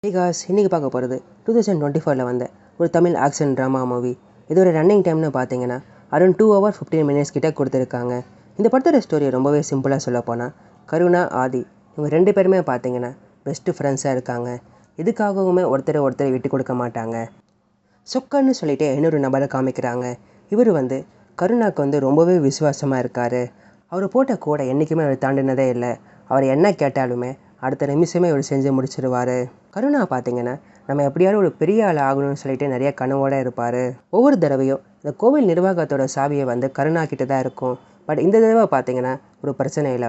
Hey guys, இன்றைக்கி பார்க்க போகிறது 2024 வந்த ஒரு தமிழ் ஆக்ஷன் ட்ராமா மூவி. இதோட ரன்னிங் டைம்னு பார்த்தீங்கன்னா அரௌண்ட் 2 hours 15 minutes கிட்ட கொடுத்துருக்காங்க. இந்த படத்தோட ஸ்டோரி ரொம்பவே சிம்பிளாக சொல்ல போனால், கருணா, ஆதி இவங்க 2 பேருமே பார்த்தீங்கன்னா பெஸ்ட்டு ஃப்ரெண்ட்ஸாக இருக்காங்க. இதுக்காகவுமே ஒருத்தர் விட்டு கொடுக்க மாட்டாங்க. சொக்கன்னு சொல்லிட்டு இன்னொரு நபரை காமிக்கிறாங்க. இவர் கருணாவுக்கு ரொம்பவே விசுவாசமாக இருக்கார். அவர் போட்ட கூட என்றைக்குமே அவர் தாண்டினதே இல்லை. அவர் என்ன கேட்டாலுமே அடுத்த நிமிஷமே இவர் செஞ்சு முடிச்சிடுவார். கருணா பார்த்தீங்கன்னா நம்ம எப்படியாவது ஒரு பெரிய ஆள் ஆகணும்னு சொல்லிட்டு நிறைய கனவோடு இருப்பார். ஒவ்வொரு தடவையும் இந்த கோவில் நிர்வாகத்தோட சாவியை கருணா கிட்ட தான் இருக்கும். பட் இந்த தடவை பார்த்தீங்கன்னா ஒரு பிரச்சனையில்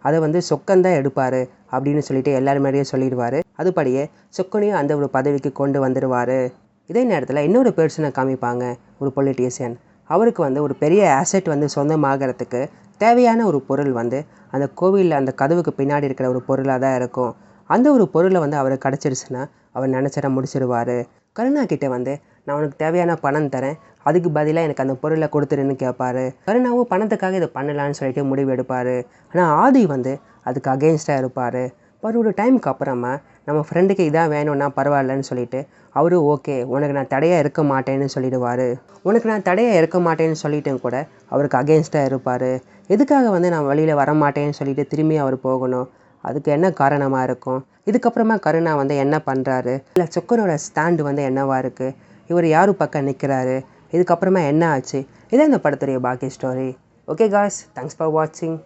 அதை சொக்கந்தான் எடுப்பார் அப்படின்னு சொல்லிட்டு எல்லாரும் மாதிரியே சொல்லிடுவார். அதுபடியே சொக்கனையும் அந்த ஒரு பதவிக்கு கொண்டு வந்துடுவார். இதே நேரத்தில் இன்னொரு பர்சனை காமிப்பாங்க, ஒரு பொலிட்டீஷியன். அவருக்கு ஒரு பெரிய ஆசெட் சொந்தமாகறதுக்கு தேவையான ஒரு பொருள் அந்த கோவிலில் அந்த கதவுக்கு பின்னாடி இருக்கிற ஒரு பொருளாக தான் இருக்கும். அந்த ஒரு பொருளை அவருக்கு கிடச்சிருச்சுன்னா அவர் நினச்சிட முடிச்சிடுவார். கருணா கிட்டே நான் உனக்கு தேவையான பணம் தரேன், அதுக்கு பதிலாக எனக்கு அந்த பொருளை கொடுத்துருன்னு கேட்பார். கருணாவும் பணத்துக்காக இதை பண்ணலான்னு சொல்லிட்டு முடிவு எடுப்பார். ஆனால் ஆதி அதுக்கு அகெயின்ஸ்டாக இருப்பார். பட் ஒரு டைமுக்கு அப்புறமா நம்ம ஃப்ரெண்டுக்கு இதான் வேணும்னா பரவாயில்லன்னு சொல்லிட்டு அவரு ஓகே, உனக்கு நான் தடையாக இருக்க மாட்டேன்னு சொல்லிடுவார். உனக்கு நான் தடையாக இருக்க மாட்டேன்னு சொல்லிட்டும் கூட அவருக்கு அகெயின்ஸ்டாக இருப்பார். எதுக்காக நான் வழியில் வர மாட்டேன்னு சொல்லிட்டு திரும்பி அவர் போகணும்? அதுக்கு என்ன காரணமாக இருக்கும்? இதுக்கப்புறமா கருணா என்ன பண்ணுறாரு, இல்லை சொக்கனோட ஸ்டாண்டு என்னவா இருக்குது, இவர் யாரு பக்கம் நிற்கிறாரு, இதுக்கப்புறமா என்ன ஆச்சு? இதான் இந்த படத்துடைய பாக்கி story. Okay guys, thanks for வாட்சிங்.